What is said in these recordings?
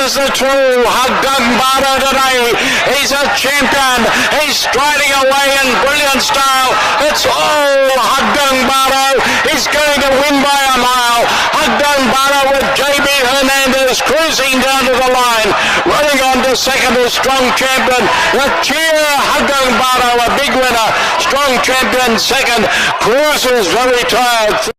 is the true Hagdung Bada today. He's a champion. He's striding away in brilliant style. It's all Hagdung Bada. He's going to win by a mile. Hagdung Bada with JB Hernandez cruising down to the line. Running on to second is Strong Champion. The cheer Hagdung Bada, a big winner. Strong Champion second. Cruises very tired.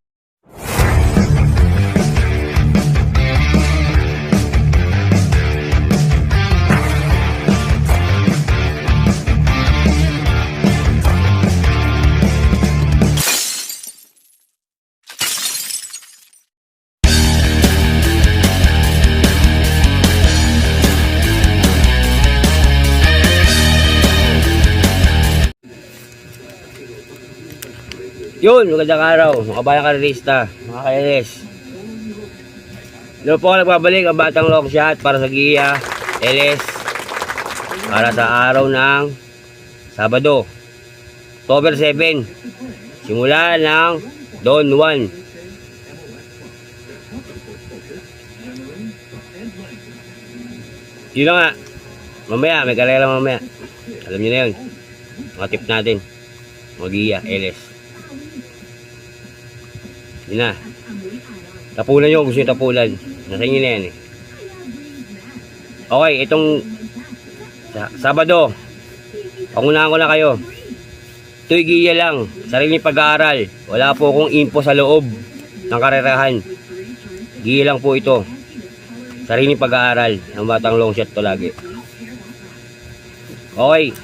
Yun, magandang araw, mga bayang karerista, mga ka-LS. Doon po ako nagbabalik ang Batang Long Shot para sa Gia LS para sa araw ng Sabado, October 7, simula ng Don 1. Yun na nga, mamaya, may karera mamaya. Alam nyo na yun, mga tip natin, mga Gia LS. Yun na. Tapulan nyo kung gusto nyo tapulan. Nasa inyo na yan eh. Okay, itong Sabado, pangunahan ko na kayo. Ito'y giya lang. Sariling pag-aaral. Wala po akong info sa loob ng karerahan. Giya lang po ito. Sariling pag-aaral. Ang Batang Long Shot to lagi. Okay.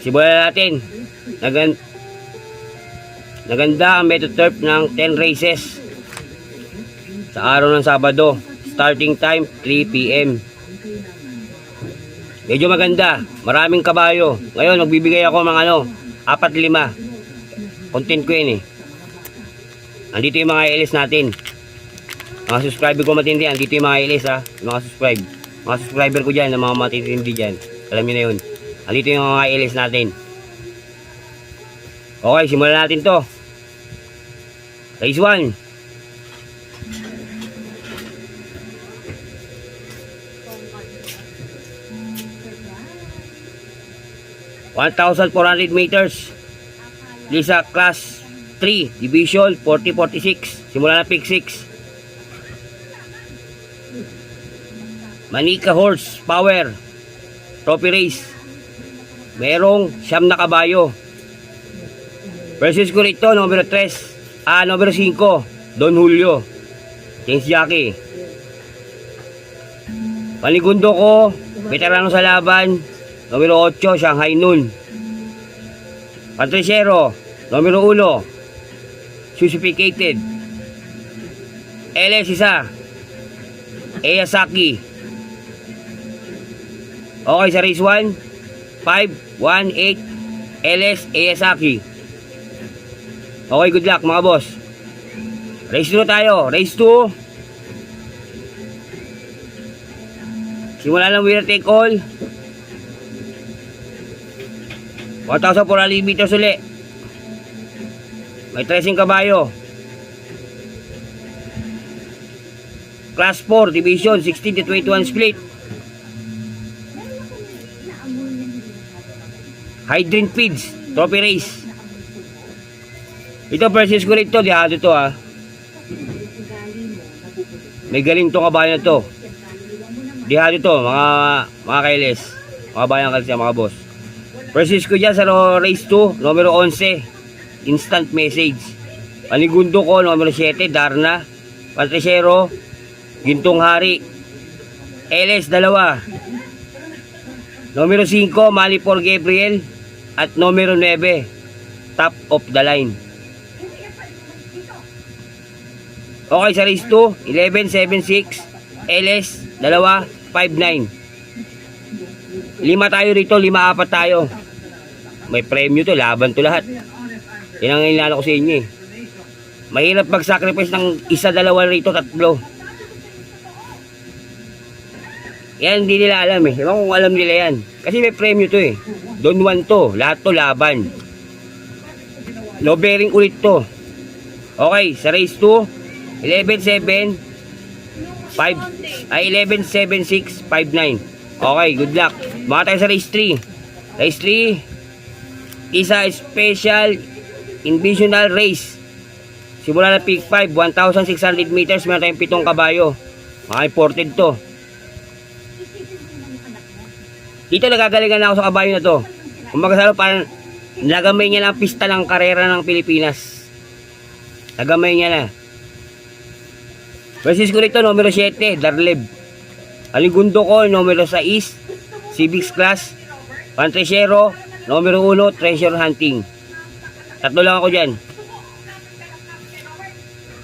Simulan natin. Naganda ang Metro Turf ng 10 races sa araw ng Sabado. Starting time 3 PM. Medyo maganda, maraming kabayo. Ngayon magbibigay ako ng 4-5. Content ko yun eh. Andito yung mga LS natin. Mga subscriber ko matindi, andito yung mga LS ha. Mga subscriber ko dyan, mga matitindi dyan. Alam nyo na yun. Andito yung mga LS natin. Okay, simulan natin to. Race 1. (1,400 meters). Lisa Class 3, Division 40-46. Simula na pick 6. Manika Horse Power Trophy Race. Merong 9 na kabayo. Versus ko rito, numero 5, Don Julio, James Jackie. Panigundo ko, veterano sa laban, numero 8, Shanghai Noon. Patriciero, numero 1, Susificated. LS isa, Eyasaki. Okay, sa race 1, 5-1-8, LS Eyasaki. Okay, good luck mga boss. Race 2 tayo. Race 2. Simula ng winner take all. 1,400 meters uli. May 13 kabayo. Class 4, Division 16-21 split. Hydrant Feeds Trophy Race. Ito versus ko rito, dihado to ha. May galing to kabayan na to. Dihado to, mga kailes. Mga bayan kasi mga boss. Versus ko dyan sa race 2, numero 11, Instant Message. Panigundo ko, numero 7, Darna. Patriciero, Gintong Hari. LS 2. Numero 5, Malipor Gabriel. At numero 9, Top of the Line. Okay, sa race 2, 11-7-6, LS 2-5-9. 5 tayo rito, 5-4 tayo. May premyo to, laban to lahat. Yan ang inilala ko sa inyo eh. Mahirap mag-sacrifice ng 1-2 rito, 3. Yan, hindi nila alam eh. Ewan kung alam nila yan. Kasi may premyo to eh. Don 1 to, lahat to laban. No bearing ulit to. Okay, sa race 2, 11-7, 11.7659. Okay, good luck. Mga tayo sa race 3. Race 3 is a special invitational race. Simula na peak 5, 1,600 meters. Meron tayong 7 kabayo. Mga imported to. Dito nagagalingan na ako sa kabayo na to. Kung magkasalo, parang nagamay niya na ang pista ng karera ng Pilipinas. Nagamay niya na. Versus ko rito, numero 7, Darleb. Aligundo ko, numero 6, Civics Class. Pantresero, numero 1, Treasure Hunting. Tatlo lang ako dyan.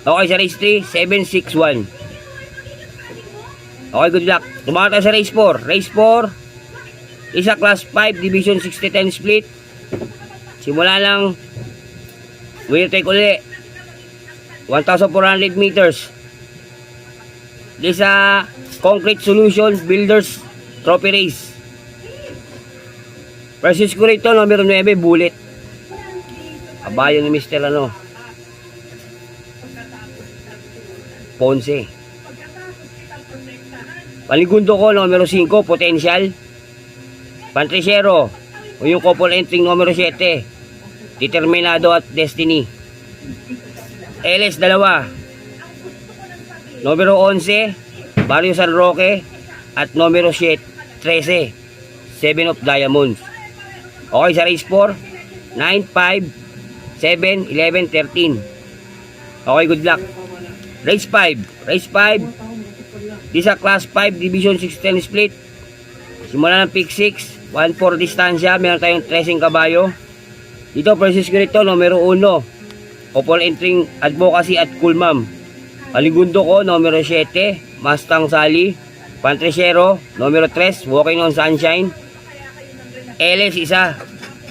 Okay, sa race 3, 761. Okay, good luck. Tumakas tayo sa race 4. Race 4, isa class 5, division 60-10 split. Simula lang, winner take uli. 1,400 meters. This Concrete Solution Builders Trophy Race. Versus ko rito, numero 9, Bullet. Kabayo ni Mr. Ponce. Paligundo ko, numero 5, Potential. Pantresero, o yung couple entering numero 7, Determinado at Destiny. LS 2, numero 11, Barrio San Roque, at numero 13, 7 of Diamonds. Okay, sa race 4, 9, 5, 7, 11, 13. Okay, good luck. Race 5. Race 5, this class 5, division 6-10 split. Simula ng peak 6, 1-4 distansya. Meron tayong 13 kabayo. Dito, versus ko nito, numero 1, couple entering Advocacy at Cool Ma'am. Paligundo ko, numero 7, Mustang Sally. Pantresero, numero 3, Walking on Sunshine. LS isa,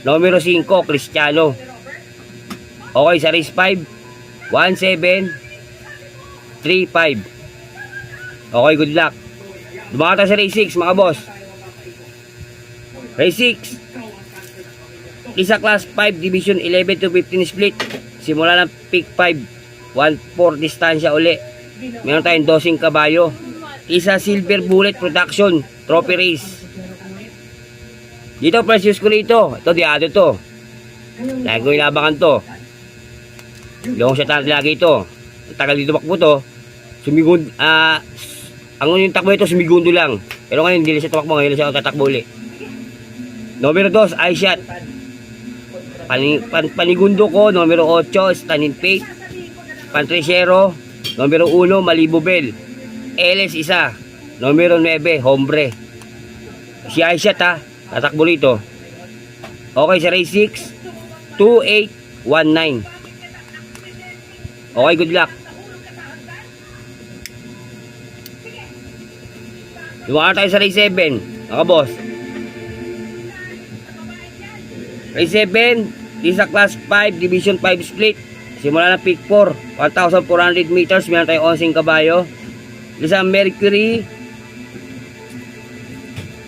numero 5, Cristiano. Okay, sa race 5, 1-7, 3-5. Okay, good luck. Dumakata sa race 6, mga boss. Race 6, isa class 5, division 11 to 15 split. Simula ng peak 5, 1-4 distansya uli. Meron tayong 12 kabayo. Isa Silver Bullet Production Trophy Race. Dito, precious ko rito. Ito, diado to. Lagi ko inabangan to. Yung siya lagi ito. Tagal dito makbo to. Sumigund, ang yung takbo ito, sumigundo lang. Pero ngayon, hindi siya tumakbo. Ngayon siya tatakbo uli. Numero 2, iShot. Panigundo ko, numero 8, Stanin Fake. Pantresero, numero 1, Malibu Bell. LS isa, numero 9, Hombre. Si iShot tatakbo rito. Okay, sa race 6, 2819. Okay, good luck. Lumakan tayo sa race 7, mga boss. Race 7, isa class 5, division 5 split. Simula na peak 4, 1,400 meters. Meron tayong 11 kabayo. Isa Mercury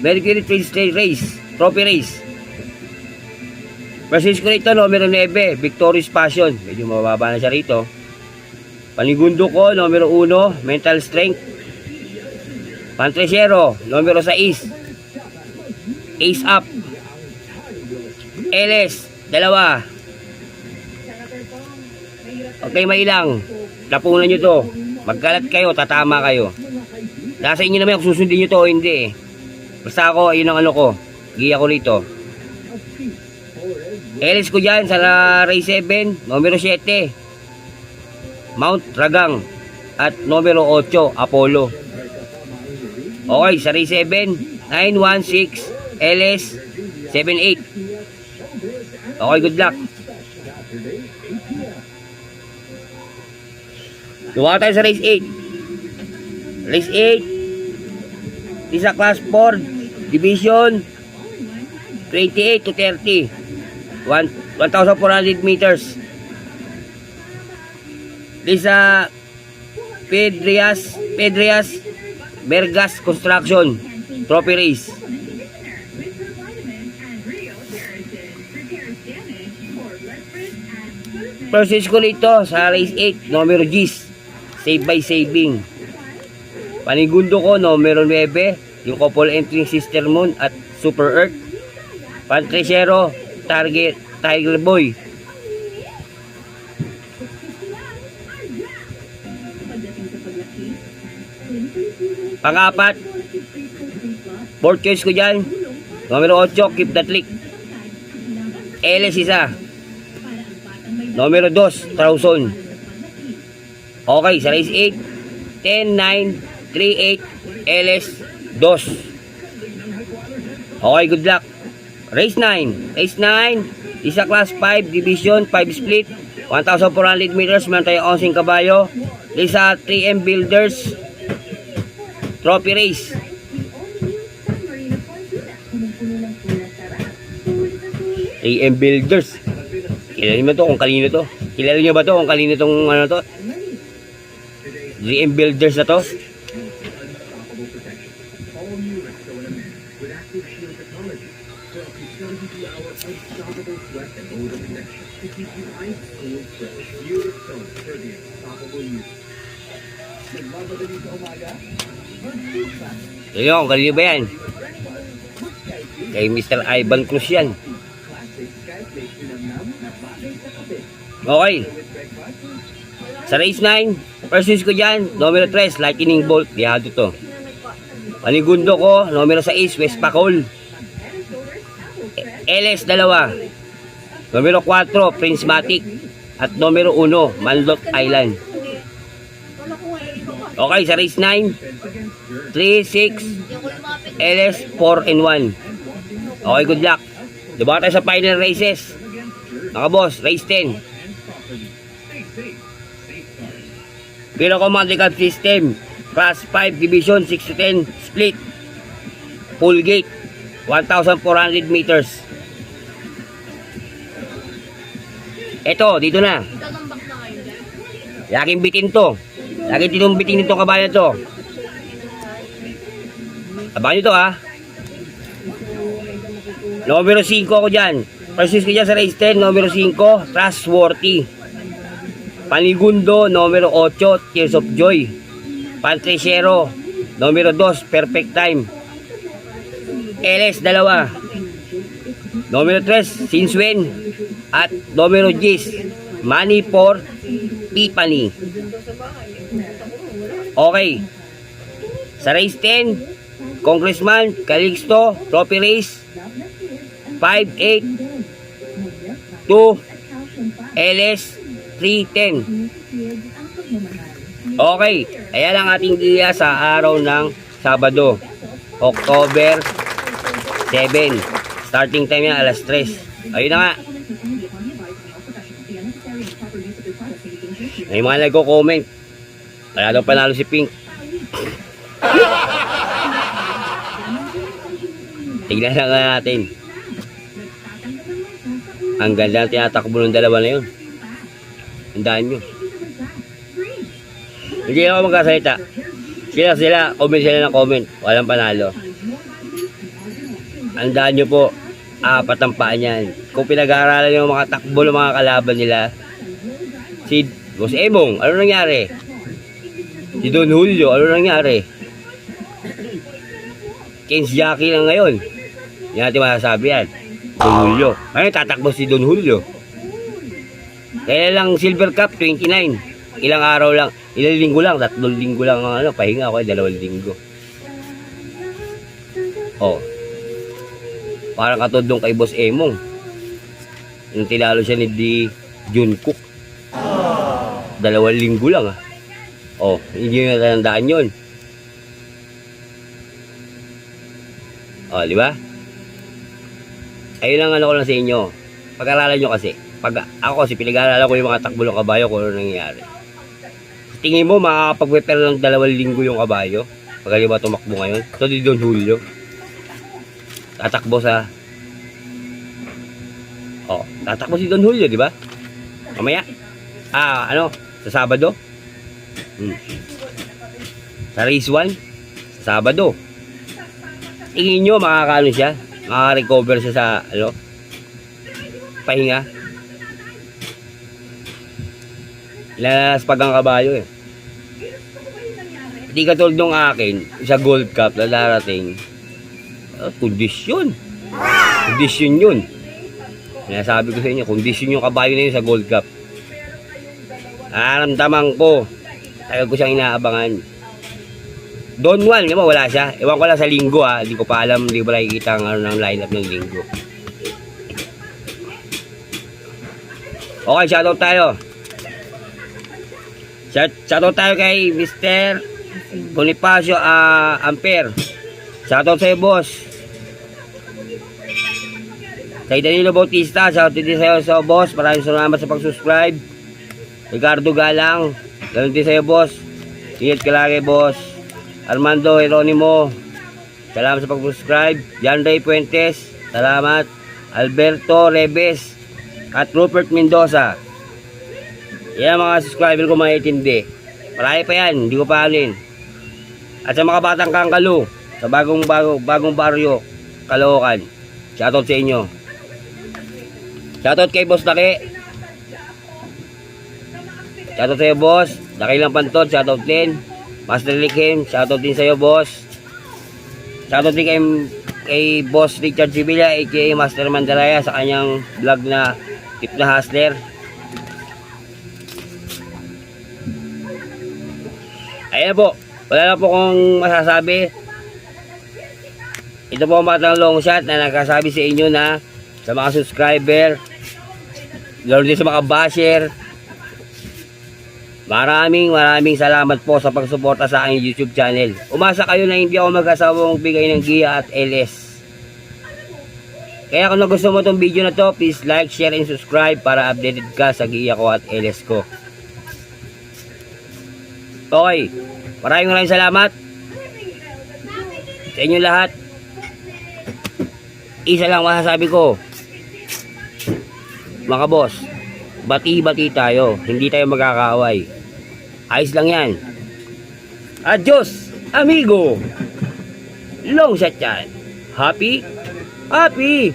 Race, Trophy Race. Versus ko rito, numero 9, Victorious Passion. Medyo mababa na siya rito. Panigundo ko, numero 1, Mental Strength. Pantresero, numero 6, Ace Up. LS 2. Okay, mailang. Tapunan nyo to. Magkalat kayo, tatama kayo. Nasa inyo naman kung susundin nyo to o hindi. Basta ako, yun ang ano ko. Giya ko rito. LS ko dyan sa race 7, numero 7, Mount Ragang. At numero 8, Apollo. Okay, sa race 7, 916, LS 78. Okay, good luck. Luwa tayo sa race 8. Race 8, isa class 4, division 28 to 30, 1,400 meters. Isa Pedrias Bergas Construction Trophy Race. Process ko nito sa race 8, numero G's, Save by Saving. Panigundo ko, numero 9, yung couple entering Sister Moon at Super Earth. Pantresero, target, Tiger Boy. Pang-apat, fourth choice ko dyan, numero 8, Keep That Lick. LS isa. Numero 2, Trauson. Okay, sa race 8, 10, 9, 3, 8, LS 2. Okay, good luck. Race 9. Race 9, isa class 5, division 5 split, 1,400 meters, meron tayo 11 kabayo. Isa 3M Builders Trophy Race. AM Builders. Kilala niyo ba to kung kanino to? Kilala niyo ba to kung kanino tong ano to? AM Builders na to? Yun kung kanino ba yan? Kay Mr. Ivan Cruz yan. Okay. Sa race 9, first choice ko dyan, numero 3, Lightning Bolt. Dihado to. Panigundo ko, numero 6, West Pacol. LS 2. Numero 4, Prince Matic. At numero 1, Manlot Island. Okay, sa race 9, 3, 6, LS 4 and 1. Okay, good luck. Diba tayo sa final races? Mga boss, race 10. Pinaka-Monte Cup System, Class 5 Division 6 to 10 Split, Full Gate, 1,400 meters. Eto, dito na. Laging bitin to. Laging tinumbitin nito kabayan to. Abangan nyo to ha. Numero 5 ako dyan. First ko dyan sa race 10, numero 5, Trustworthy. Panigundo, numero 8, Tears of Joy. Pantresero, numero 2, Perfect Time. LS 2. Numero 3, Sinswen. At numero 10, Money for Tiffany. Okay. Sa race 10, Congressman Calixto, Trophy Race 5-8 2 LS 310. Okay, ayan ang ating giya sa araw ng Sabado, October 7. Starting time yan alas 3. Ayun na nga. May mga nagko-comment. Kaya daw panalo si Pink. Tignan na nga natin. Ang ganda ng tinatakbo ng dalawa na yun. Handaan nyo. Hindi ako magkasalita. Sila, comment sila ng comment. Walang panalo. Handaan nyo po. Apat ang paa niyan. Kung pinag-aaralan yung mga takbo ng mga kalaban nila, si Boss Emong, ano nangyari? Si Don Julio, ano nangyari? Kings Jackie na ngayon. Hindi natin masasabi yan. Don Julio. Ano tatakbo si Don Julio? Kaya lang Silver Cup 29. Ilang araw lang, ilang linggo lang, 3 linggo lang ang ano, pahinga ako 2 linggo. Oh. Parang katodong kay Boss Emong. Yung tinalo siya ni Jungkook. 2 linggo lang ah. Oh, hindi nyo natandaan yun. Oh, di ba? Ayun lang ano ko lang sa inyo. Pag-aralan nyo kasi. Pag ako kasi pinag-aaralan ko yung mga takbo ng kabayo kung ano nangyayari. Tingin mo makakapag-prepare ng 2 linggo yung kabayo? Pag ba tumakbo ngayon? So di Don Julio. Tatakbo sa tatakbo si Don Julio, di ba? Mamaya. Sa Sabado. Sa race 1, sa Sabado. Tingin nyo makakaano siya? Makaka-recover siya sa pahinga. Lalas pag ang kabayo eh. Hindi katulad nung akin, sa Gold Cup na darating, kondisyon. Kondisyon yun. Kaya sabi ko sa inyo, kondisyon yung kabayo na yun sa Gold Cup. Naramdaman ko, tayo ko siyang inaabangan. Don Juan, di ba, wala siya. Ewan ko lang sa linggo ha, hindi ko pa alam, hindi ko nakikita ang ng lineup ng linggo. Okay, shoutout tayo. Shoutout tayo kay Mr. Bonifacio Amper. Shoutout sa'yo, boss. Kay Danilo Bautista, shoutout din sa'yo, boss. Maraming salamat sa pag-subscribe. Ricardo Galang, ganoon din sa'yo, boss. Ingat ka lagi, boss. Armando Heronimo, salamat sa pag-subscribe. Jan Ray Puentes, salamat. Alberto Rebes at Rupert Mendoza. Yan mga subscriber ko, mga itindi. Marami pa yan, hindi ko pa alin. At sa mga batang Kangkalu, sa bagong baryo, Caloocan, shoutout sa inyo. Shoutout kay Boss Daki. Shoutout sa'yo, boss. Daki lang Pantod, shoutout din. Master Likim, shoutout din sa'yo, boss. Shoutout din kay Boss Richard Sibilla, aka Master Mandaraya, sa kanyang vlog na Tip na Hustler. Ayan po, wala na po kong masasabi. Ito po ang batang long shot na nagkasabi sa inyo na sa mga subscriber, lalo din sa mga basher, maraming salamat po sa pagsuporta sa aking YouTube channel. Umasa kayo na hindi ako mag-asawang bigay ng giya at LS. Kaya kung nagustuhan mo itong video na to, please like, share, and subscribe para updated ka sa giya ko at LS ko. Okay, maraming salamat sa inyo lahat. Isa lang masasabi ko, mga boss, bati-bati tayo, hindi tayo magkakaaway. Ayos lang yan. Adios, amigo. Long shot yan. Happy? Happy.